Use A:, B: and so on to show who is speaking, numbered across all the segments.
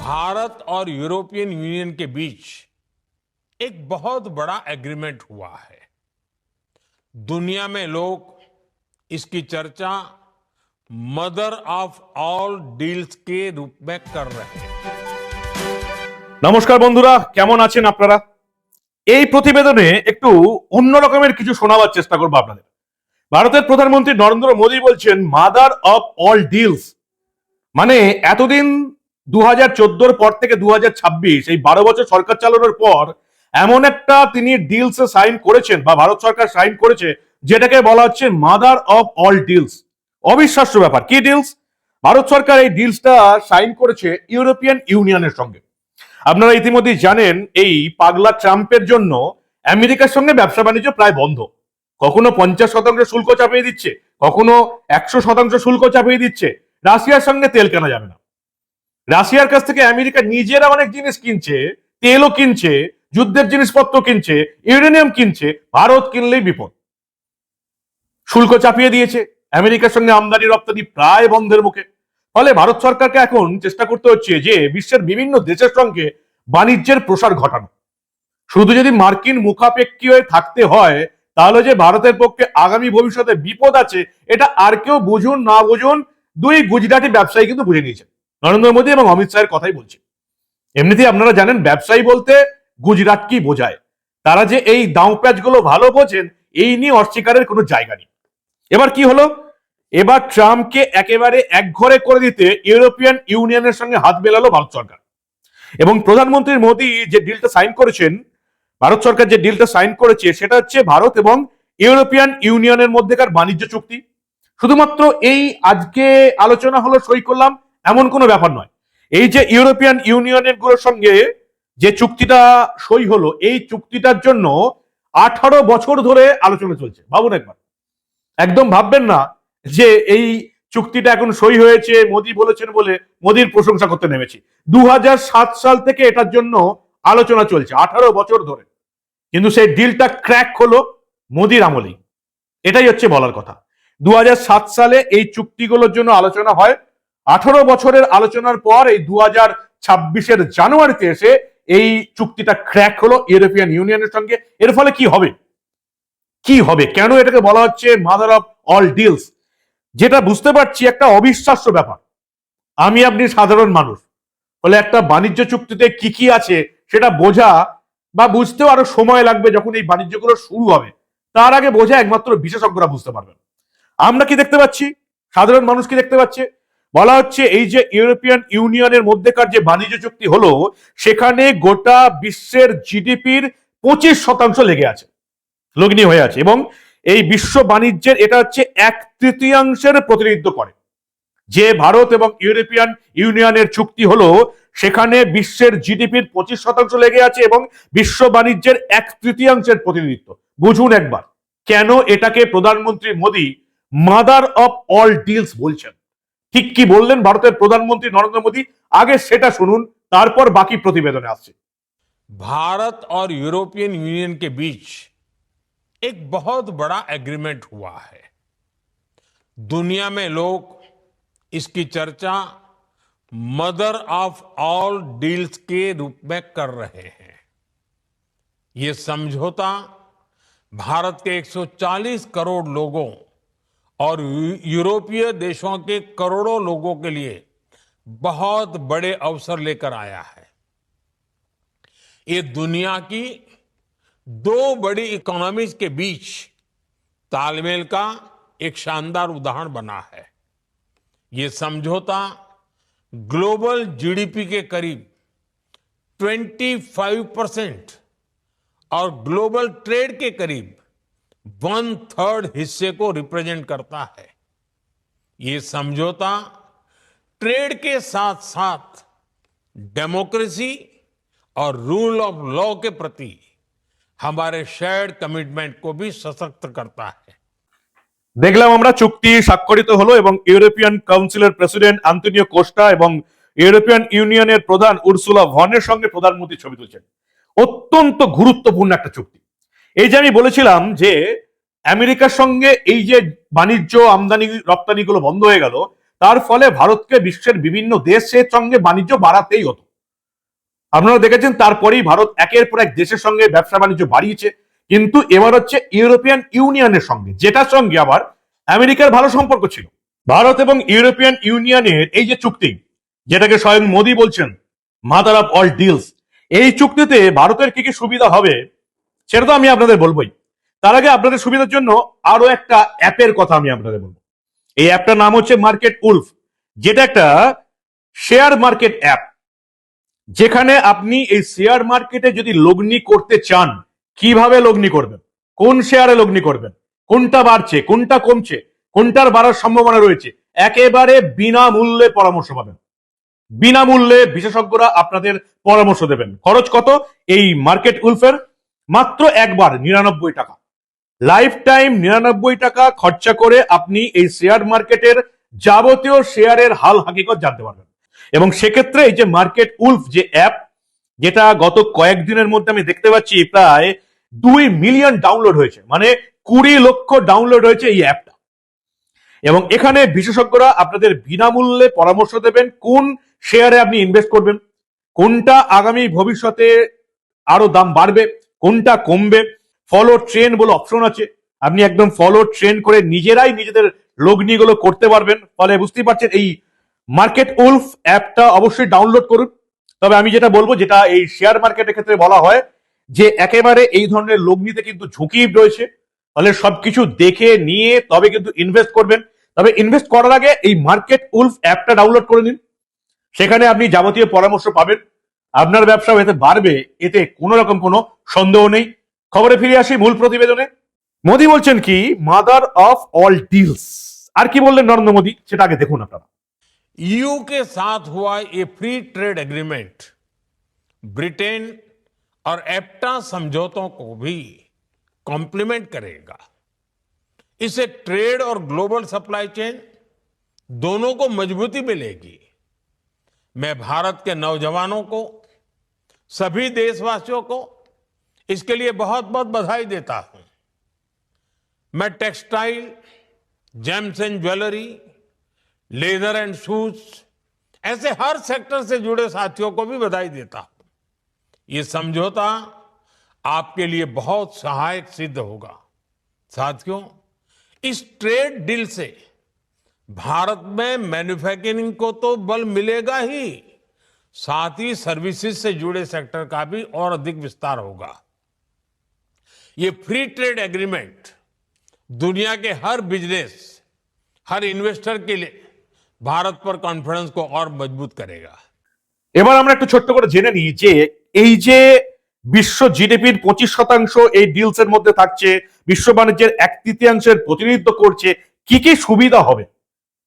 A: भारत और European union के बीच एक बहुत बड़ा एग्रीमेंट हुआ है। दुनिया में लोग इसकी चर्चा मदर ऑफ ऑल डील्स के रूप में कर रहे हैं।
B: নমস্কার বন্ধুরা, কেমন আছেন আপনারা? এই প্রতিবেদনে একটু অন্য রকমের কিছু শোনাবার চেষ্টা করব আপনাদের। ভারতের প্রধানমন্ত্রী নরেন্দ্র মোদী বলছেন মাদার অফ অল ডিলস, মানে এতদিন 2014 পর থেকে 2026 এই 12 বছর সরকার চালানোর পর এমন একটা তিনি ডিলস সাইন করেছেন বা ভারত সরকার সাইন করেছে যেটাকে বলা হচ্ছে মাদার অফ অল ডিলস। অবিশ্বাস্য ব্যাপার। কি ডিলস? ভারত সরকার এই ডিলসটা সাইন করেছে ইউরোপিয়ান ইউনিয়নের সঙ্গে। আপনারা ইতিমধ্যেই জানেন এই পাগলা ট্রাম্পের জন্য আমেরিকার সঙ্গে ব্যবসা বাণিজ্য প্রায় বন্ধ। কখনো 50% শুল্ক চাপিয়ে দিচ্ছে, কখনো 100% শুল্ক চাপিয়ে দিচ্ছে। রাশিয়ার সঙ্গে তেল কেনা যাবে না। রাশিয়ার কাছ থেকে আমেরিকা নিজেরা অনেক জিনিস কিনছে, তেলও কিনছে, যুদ্ধের জিনিসপত্র কিনছে, ইউরেনিয়াম কিনছে। ভারত কিনলেই বিপদ। শুল্ক চাপিয়ে দিয়েছে, আমেরিকার সঙ্গে আমদানি রপ্তানি প্রায় বন্ধের মুখে। ফলে ভারত সরকারকে এখন চেষ্টা করতে হচ্ছে যে বিশ্বের বিভিন্ন দেশের সঙ্গে বাণিজ্যের প্রসার ঘটানো। শুধু যদি মার্কিন মুখাপেক্ষী হয়ে থাকতে হয় তাহলে যে ভারতের পক্ষে আগামী ভবিষ্যতে বিপদ আছে এটা আর কেউ বুঝুন না বুঝুন দুই গুজরাটি ব্যবসায়ী কিন্তু বুঝে নিয়েছে। নরেন্দ্র মোদী এবং অমিত শাহের কথাই বলছে। এমনিতেই আপনারা জানেন ব্যবসায়ী বলতে গুজরাট কি বোঝায়। তারা যে এই দাঁও প্যাচ গুলো ভালো বোঝেন এই নিয়ে অস্বীকারের কোনো জায়গা নেই। এবার কি হলো? এবার ট্রাম্পকে একেবারে একঘরে করে দিতে ইউরোপিয়ান ইউনিয়নের সঙ্গে হাত মেলালো ভারত সরকার। এবং প্রধানমন্ত্রী মোদী যে ডিলটা সাইন করেছেন, ভারত সরকার যে ডিলটা সাইন করেছে সেটা হচ্ছে ভারত এবং ইউরোপিয়ান ইউনিয়নের মধ্যেকার বাণিজ্য চুক্তি। শুধুমাত্র এই আজকে আলোচনা হলো, সই করলাম, এমন কোনো ব্যাপার নয়। এই যে ইউরোপিয়ান ইউনিয়নের গুলোর সঙ্গে যে চুক্তিটা সই হলো, এই চুক্তিটার জন্য 18 বছর ধরে আলোচনা চলছে। ভাবুন একবার। একদম ভাববেন না যে এই চুক্তিটা এখন সই হয়েছে মোদী বলেছেন বলে মোদীর প্রশংসা করতে নেমেছি। 2007 সাল থেকে এটার জন্য আলোচনা চলছে, 18 বছর ধরে। কিন্তু সেই ডিলটা ক্র্যাক হলো মোদীর আমলেই। এটাই হচ্ছে বলার কথা। 2007 সালে এই চুক্তিগুলোর জন্য আলোচনা হয়। 18 বছরের আলোচনার পর এই 2026 জানুয়ারিতে এসে এই চুক্তিটা ক্র্যাক হলো ইউরোপিয়ান ইউনিয়নের সঙ্গে। এর ফলে কি হবে? কি হবে? কেন এটাকে বলা হচ্ছে মাদার অফ অল ডিলস? যেটা বুঝতে পারছি একটা অবিশ্বাস্য ব্যাপার। আমি আপনি সাধারণ মানুষ বলে একটা বাণিজ্য চুক্তিতে কি কি আছে সেটা বোঝা বা বুঝতেও আরো সময় লাগবে। যখন এই বাণিজ্যগুলো শুরু হবে তার আগে বোঝা একমাত্র বিশেষজ্ঞরা বুঝতে পারবেন। আমরা কি দেখতে পাচ্ছি? সাধারণ মানুষ কি দেখতে পাচ্ছে? বলা হচ্ছে এই যে ইউরোপিয়ান ইউনিয়নের মধ্যেকার যে বাণিজ্য চুক্তি হলো সেখানে গোটা বিশ্বের জিডিপির 25% লেগে আছে, লগ্নি হয়ে আছে। এবং এই বিশ্ব বাণিজ্যের এটা হচ্ছে 1/3 প্রতিনিধিত্ব করে। যে ভারত এবং ইউরোপিয়ান ইউনিয়নের চুক্তি হলো সেখানে বিশ্বের জিডিপির 25% লেগে আছে এবং বিশ্ব বাণিজ্যের 1/3 প্রতিনিধিত্ব। বুঝুন একবার কেন এটাকে প্রধানমন্ত্রী Modi mother of all deals বলছেন। ঠিক কি বললেন ভারতের প্রধানমন্ত্রী নরেন্দ্র মোদী? আগে সেটা শুনুন, তারপর বাকি প্রতিবেদনে আসছে।
A: भारत और यूरोपियन यूनियन के बीच एक बहुत बड़ा एग्रीमेंट हुआ है। दुनिया में लोग इसकी चर्चा मदर ऑफ ऑल डील्स के रूप में कर रहे हैं। ये समझौता भारत के 140 करोड़ लोगों और यूरोपीय देशों के करोड़ों लोगों के लिए बहुत बड़े अवसर लेकर आया है। ये दुनिया की दो बड़ी इकोनॉमीज के बीच तालमेल का एक शानदार उदाहरण बना है। ये समझौता ग्लोबल जीडीपी के करीब 25% और ग्लोबल ट्रेड के करीब 1/3 हिस्से को रिप्रेजेंट करता है। ये समझौता ट्रेड के साथ साथ डेमोक्रेसी और रूल ऑफ लॉ के प्रति हमारे शेयर्ड कमिटमेंट को भी सशक्त करता है।
B: দেখলাম আমরা চুক্তি স্বাক্ষরিত হলো এবং ইউরোপিয়ান কাউন্সিলের প্রেসিডেন্ট আন্তোনিও কোস্টা এবং ইউরোপিয়ান ইউনিয়নের প্রধান উর্সুলা ভনের সঙ্গে প্রধানমন্ত্রী ছবি তুলছেন। অত্যন্ত গুরুত্বপূর্ণ একটা চুক্তি। এই যে আমি বলেছিলাম যে আমেরিকার সঙ্গে এই যে বাণিজ্য আমদানি রপ্তানি গুলো বন্ধ হয়ে গেল তার ফলে ভারতকে বিশ্বের বিভিন্ন দেশের সঙ্গে বাণিজ্য বাড়াতেই হতো। আপনারা দেখেছেন তারপরেই ভারত একের পর এক দেশের সঙ্গে ব্যবসা বাণিজ্য বাড়িয়েছে, কিন্তু এবার হচ্ছে ইউরোপিয়ান ইউনিয়নের সঙ্গে, যেটার সঙ্গে আবার আমেরিকার ভালো সম্পর্ক ছিল। ভারত এবং ইউরোপিয়ান ইউনিয়নের এই যে চুক্তি, যেটাকে স্বয়ং মোদী বলছেন মাদার অফ অল ডিলস, এই চুক্তিতে ভারতের কি কি সুবিধা হবে সেটা তো আমি আপনাদের বলবোই। তার আগে আপনাদের সুবিধার জন্য আরো একটা অ্যাপের কথা আমি আপনাদের বলবো। এই অ্যাপটার নাম হচ্ছে মার্কেট উলফ, যেটা একটা শেয়ার মার্কেট অ্যাপ, যেখানে আপনি এই শেয়ার মার্কেটে যদি লগ্নি করতে চান, কিভাবে লগ্নি করবেন, কোন শেয়ারে লগ্নি করবেন, কোনটা বাড়ছে কোনটা কমছে, কোনটার বাড়ার সম্ভাবনা রয়েছে, একেবারে বিনামূল্যে পরামর্শ পাবেন। বিনামূল্যে বিশেষজ্ঞরা আপনাদের পরামর্শ দেবেন। খরচ কত এই মার্কেট উলফের? মাত্র একবার 99 টাকা। লাইফ টাইম 99 টাকা খরচা করে আপনি এই শেয়ার মার্কেটের যাবতীয় শেয়ারের হাল হাকিকত জানতে পারবেন। এবং সেক্ষেত্রে এই যে মার্কেট উলফ যে অ্যাপ, যেটা গত কয়েকদিনের মধ্যে আমি দেখতে পাচ্ছি প্রায় 2 মিলিয়ন ডাউনলোড হয়েছে, মানে 20 লক্ষ ডাউনলোড হয়েছে এই অ্যাপটা। এবং এখানে বিশেষজ্ঞরা আপনাদের বিনামূল্যে পরামর্শ দেবেন কোন শেয়ারে আপনি ইনভেস্ট করবেন, কোনটা আগামী ভবিষ্যতে আরো দাম বাড়বে, কোনটা কমবে। ফলো ট্রেন্ড বলে অপশন আছে, আপনি একদম ফলো ট্রেন্ড করে নিজেরাই নিজেদের লগ্নিগুলো করতে পারবেন। ফলে বুঝতেই পারছেন এই মার্কেট উলফ অ্যাপটা অবশ্যই ডাউনলোড করুন। তবে আমি যেটা বলবো, যেটা এই শেয়ার মার্কেটের ক্ষেত্রে বলা হয় যে একেবারে এই ধরনের লগ্নিতে কিন্তু ঝুঁকি রয়েছে, ফলে সবকিছু দেখে নিয়ে তবে কিন্তু ইনভেস্ট করবেন। তবে ইনভেস্ট করার আগে এই মার্কেট উলফ অ্যাপটা ডাউনলোড করে নিন, সেখানে আপনি যাবতীয় পরামর্শ পাবেন। আপনার ব্যবসাও এতে বাড়বে, এতে কোনো রকম কোনো সন্দেহ নেই। খবরে ফিরে আসি মূল প্রতিবেদনে। মোদী বলছেন কি মাদার অফ অল ডিলস, আর কি বললেন নরেন্দ্র মোদী সেটা আগে দেখুন আপনারা।
A: ईयू के साथ हुआ ये फ्री ट्रेड एग्रीमेंट ब्रिटेन और एप्टा समझौतों को भी कॉम्प्लीमेंट करेगा। इससे ट्रेड और ग्लोबल सप्लाई चेन दोनों को मजबूती मिलेगी। मैं भारत के नौजवानों को, सभी देशवासियों को इसके लिए बहुत बहुत बधाई देता हूं। मैं textile, James and jewellery, leather and shoes, ऐसे हर सेक्टर से जुड़े साथियों को भी बधाई देता हूं। ये समझौता आपके लिए बहुत सहायक सिद्ध होगा। साथियों, इस ट्रेड डील से भारत में मैन्युफैक्चरिंग को तो बल मिलेगा ही, साथ ही सर्विसेज से जुड़े सेक्टर का भी और अधिक विस्तार होगा। ये फ्री ट्रेड एग्रीमेंट दुनिया के हर बिजनेस, हर इन्वेस्टर के लिए भारत पर कॉन्फिडेंस को और मजबूत करेगा।
B: এবার আমরা একটু ছোট্ট করে জেনে নিই যে এই যে বিশ্ব জিডিপির 25% এই ডিলস এর মধ্যে থাকছে, বিশ্ব বাণিজ্যের 1/3 প্রতিনিধিত্ব করছে, কি কি সুবিধা হবে।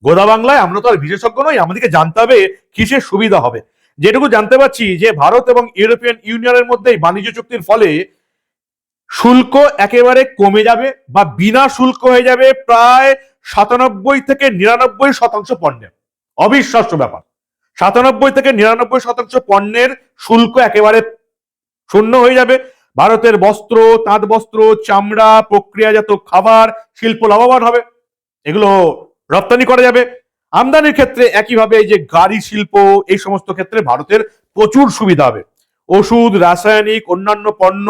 B: গোদা বাংলায় আমরা তো আর বিশেষজ্ঞ নই, আমাদেরকে জানতে হবে কিসের সুবিধা হবে। যেটুকু জানতে পারছি যে ভারত এবং ইউরোপিয়ান ইউনিয়নের মধ্যে বাণিজ্য চুক্তির ফলে শুল্ক একেবারে কমে যাবে বা বিনা শুল্ক হয়ে যাবে প্রায় 97 থেকে 99% পণ্যের। অবিশ্বাস্য ব্যাপার, 97 থেকে 99% পণ্যের শুল্ক একেবারে শূন্য হয়ে যাবে। ভারতের বস্ত্র, তাঁত বস্ত্র, চামড়া, প্রক্রিয়াজাত খাবার শিল্প লাভবান হবে, এগুলো রপ্তানি করা যাবে। আমদানির ক্ষেত্রে একইভাবে এই যে গাড়ি শিল্প, এই সমস্ত ক্ষেত্রে ভারতের প্রচুর সুবিধা হবে। ওষুধ, রাসায়নিক, অন্যান্য পণ্য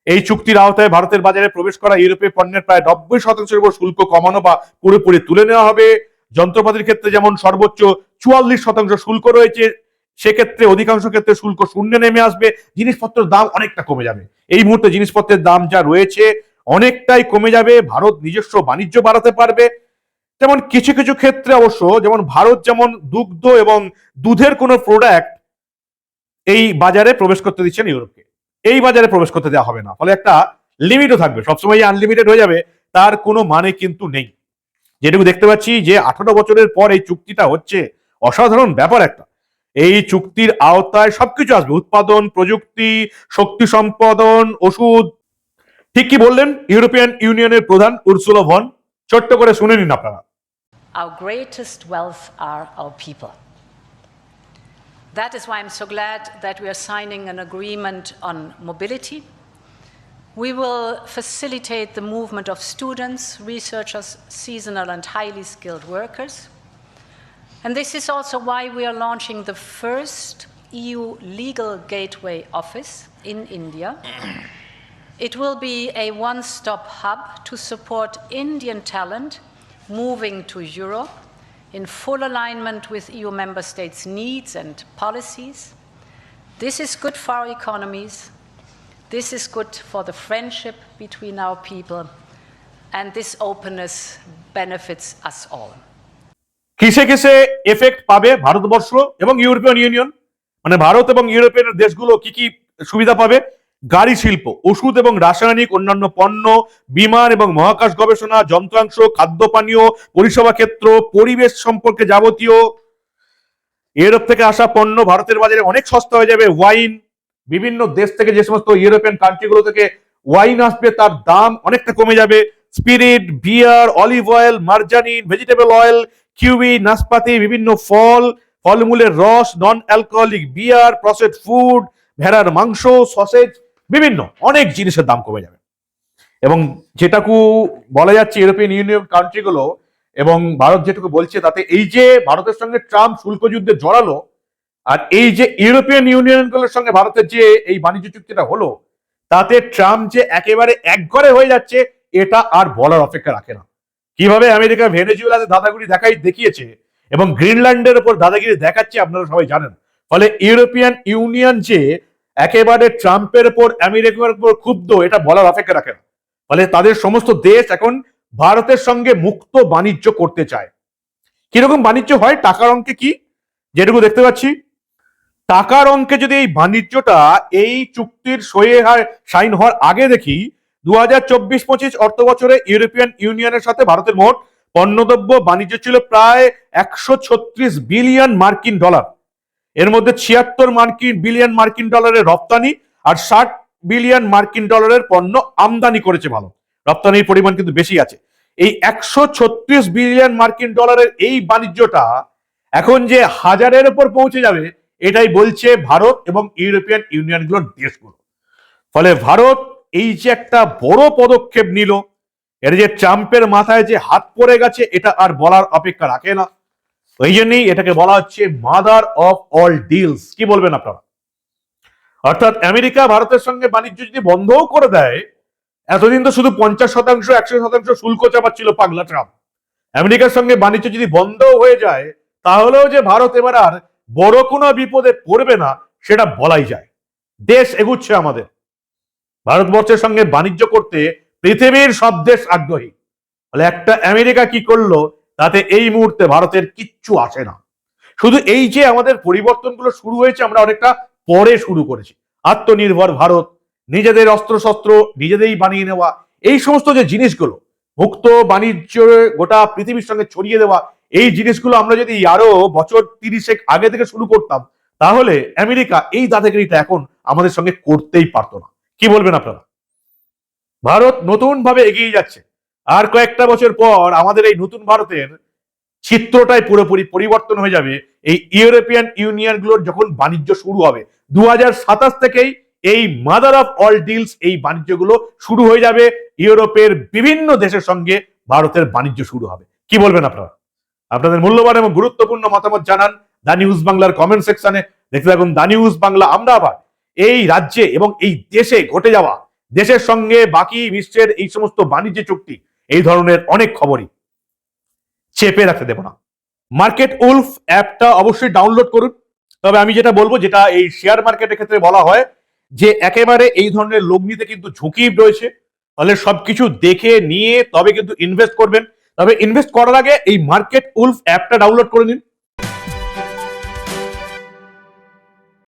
B: এই চুক্তির আওতায় ভারতের বাজারে প্রবেশ করা ইউরোপীয় পণ্যের প্রায় 90% উপর শুল্ক কমানো বা পুরোপুরি তুলে নেওয়া হবে। যন্ত্রপাতির ক্ষেত্রে যেমন সর্বোচ্চ 44% শুল্ক রয়েছে, সেক্ষেত্রে অধিকাংশ ক্ষেত্রে শুল্ক শূন্যে নেমে আসবে। জিনিসপত্রের দাম অনেকটা কমে যাবে। এই মুহূর্তে জিনিসপত্রের দাম যা রয়েছে অনেকটাই কমে যাবে। ভারত নিজস্ব বাণিজ্য বাড়াতে পারবে। যেমন কিছু কিছু ক্ষেত্রে অবশ্য, যেমন ভারত যেমন দুগ্ধ এবং দুধের কোনো প্রোডাক্ট এই বাজারে প্রবেশ করতে দিচ্ছেন ইউরোপকে, এই বাজারে প্রবেশ করতে দেওয়া হবে না। ফলে একটা লিমিটও থাকবে, সবসময় আনলিমিটেড হয়ে যাবে তার কোনো মানে কিন্তু নেই। যেটুকু দেখতে পাচ্ছি যে 18 বছরের পর এই চুক্তিটা হচ্ছে, অসাধারণ ব্যাপার একটা। এই চুক্তির আওতায় সবকিছু আসবে, উৎপাদন, প্রযুক্তি, শক্তি সম্পাদন, ওষুধ। ঠিক কি বললেন ইউরোপিয়ান ইউনিয়নের প্রধান উর্সুলা ভন? ছোট্ট করে শুনে নিন আপনারা।
C: Our greatest wealth are our people. That is why I'm so glad that we are signing an agreement on mobility. We will facilitate the movement of students, researchers, seasonal and highly skilled workers. And this is also why we are launching the first EU Legal Gateway Office in India. It will be a one-stop hub to support Indian talent moving to Europe in full alignment with EU member states' needs and policies. This is good for our economies. This is good for the friendship between our people. And this openness benefits us all.
B: কিসে কিসে effect পাবে ভারতবর্ষ এবং European union, মানে ভারত এবং European দেশগুলো কি কি সুবিধা পাবে? গাড়ি শিল্প, ওষুধ এবং রাসায়নিক অন্যান্য পণ্য, বিমান এবং মহাকাশ গবেষণা, যন্ত্রাংশ, খাদ্য পানীয়, পরিষেবা ক্ষেত্র, পরিবেশ সম্পর্কে যাবতীয়। ইউরোপ থেকে আসা পণ্য ভারতের বাজারে অনেক সস্তা হয়ে যাবে। ওয়াইন, বিভিন্ন দেশ থেকে যে সমস্ত ইউরোপিয়ান কান্ট্রিগুলো থেকে ওয়াইন আসবে তার দাম অনেকটা কমে যাবে। Spirit, beer, olive oil, margarine, vegetable oil, kiwi, নাশপাতি, বিভিন্ন ফল, ফলমূলের রস, non alcoholic beer, processed food, ভেড়ার মাংস, সসেজ, বিভিন্ন অনেক জিনিসের দাম কমে যাবে। এবং যেটুকু বলা যাচ্ছে ইউরোপিয়ান ইউনিয়ন কান্ট্রিগুলো এবং ভারত যেটুকু বলছে তাতে এই যে ভারতের সঙ্গে ট্রাম্প শুল্ক যুদ্ধে জড়ালো, আর এই যে ইউরোপিয়ান ইউনিয়নগুলোর সঙ্গে ভারতের যে এই বাণিজ্য চুক্তিটা হলো, তাতে ট্রাম্প যে একেবারে একঘরে হয়ে যাচ্ছে এটা আর বলার অপেক্ষা রাখে না। কিভাবে আমেরিকা ভেনেজুয়েলাতে দাদাগিরি দেখিয়েছে এবং গ্রিনল্যান্ডের উপর দাদাগিরি দেখাচ্ছে আপনারা সবাই জানেন। ফলে ইউরোপিয়ান ইউনিয়ন যে একেবারে ট্রাম্পের উপর আমেরিকার উপর ক্ষুব্ধ এটা বলার অপেক্ষা রাখে না। ফলে তাদের সমস্ত দেশ এখন ভারতের সঙ্গে মুক্ত বাণিজ্য করতে চায়। কিরকম বাণিজ্য হয়? টাকার অঙ্কে কি যেটুকু দেখতে পাচ্ছি, টাকার অঙ্কে যদি এই বাণিজ্যটা এই চুক্তির সাইন হওয়ার আগে দেখি, 2024-25 অর্থ বছরে ইউরোপিয়ান ইউনিয়নের সাথে ভারতের মোট পণ্যদ্রব্য বাণিজ্য ছিল প্রায় 136 বিলিয়ন মার্কিন ডলার। এর মধ্যে 76 বিলিয়ন মার্কিন ডলারের রপ্তানি আর 60 বিলিয়ন মার্কিন ডলারের পণ্য আমদানি করেছে। ভালো, রপ্তানির পরিমাণ কিন্তু বেশি আছে। এই 136 বিলিয়ন মার্কিন ডলারের এই বাণিজ্যটা এখন যে হাজারের উপর পৌঁছে যাবে এটাই বলছে ভারত এবং ইউরোপিয়ান ইউনিয়নগুলোর দেশগুলো। ফলে ভারত এই যে একটা বড় পদক্ষেপ নিল, এর যে ট্রাম্পের মাথায় যে হাত পড়ে গেছে এটা আর বলার অপেক্ষা রাখে না। ওই জন্যই এটাকে বলা হচ্ছে মাদার অফ অল ডিলস। কি বলবেন আপনারা? অর্থাৎ আমেরিকা ভারতের সঙ্গে বাণিজ্য যদি বন্ধও করে দেয়, এতদিন তো শুধু 50%, 100% শুল্ক চাপাচ্ছিল পাগলা ট্রাম্প। আমেরিকার সঙ্গে বাণিজ্য যদি বন্ধও হয়ে যায় তাহলেও যে ভারত এবার আর বড় কোনো বিপদে পড়বে না সেটা বলাই যায়। দেশ এগুচ্ছে আমাদের। ভারতবর্ষের সঙ্গে বাণিজ্য করতে পৃথিবীর সব দেশ আগ্রহী। ফলে একটা আমেরিকা কি করলো তাতে এই মুহূর্তে ভারতের কিচ্ছু আসে না। শুধু এই যে আমাদের পরিবর্তনগুলো শুরু হয়েছে আমরা অনেকটা পরে শুরু করেছি। আত্মনির্ভর ভারত, নিজেদের অস্ত্রশস্ত্র নিজেদেরই বানিয়ে নেওয়া, এই সমস্ত যে জিনিসগুলো, মুক্ত বাণিজ্য গোটা পৃথিবীর সঙ্গে ছড়িয়ে দেওয়া, এই জিনিসগুলো আমরা যদি আরো বছর 30 আগে থেকে শুরু করতাম তাহলে আমেরিকা এই দাদাগিরিটা এখন আমাদের সঙ্গে করতেই পারতো না। কি বলবেন আপনারা? ভারত নতুন ভাবে এগিয়ে যাচ্ছে। আর কয়েকটা বছর পর আমাদের এই নতুন ভারতের চিত্রটাই পুরোপুরি পরিবর্তন হয়ে যাবে। এই ইউরোপিয়ান ইউনিয়ন গুলোর যখন বাণিজ্য শুরু হবে 2027 থেকেই এই মাদার অফ অল ডিলস, এই বাণিজ্যগুলো শুরু হয়ে যাবে। ইউরোপের বিভিন্ন দেশের সঙ্গে ভারতের বাণিজ্য শুরু হবে। কি বলবেন আপনারা? আপনাদের মূল্যবান এবং গুরুত্বপূর্ণ মতামত জানান দা নিউজ বাংলার কমেন্ট সেকশনে। দেখতে থাকুন দা নিউজ বাংলা। আমরা আবার এই রাজ্যে এবং এই দেশে ঘটে যাওয়া, দেশের সঙ্গে বাকি বিশ্বের এই সমস্ত বাণিজ্য চুক্তি, এই ধরনের অনেক খবরই চেপে রাখতে দেব না। মার্কেট উলফ অ্যাপটা অবশ্যই ডাউনলোড করুন। তবে আমি যেটা বলবো, যেটা এই শেয়ার মার্কেটের ক্ষেত্রে বলা হয় যে একেবারে এই ধরনের লগ্নিতে কিন্তু ঝুঁকি রয়েছে। ফলে সবকিছু দেখে নিয়ে তবে কিন্তু ইনভেস্ট করবেন। তবে ইনভেস্ট করার আগে এই মার্কেট উলফ অ্যাপটা ডাউনলোড করে নিন।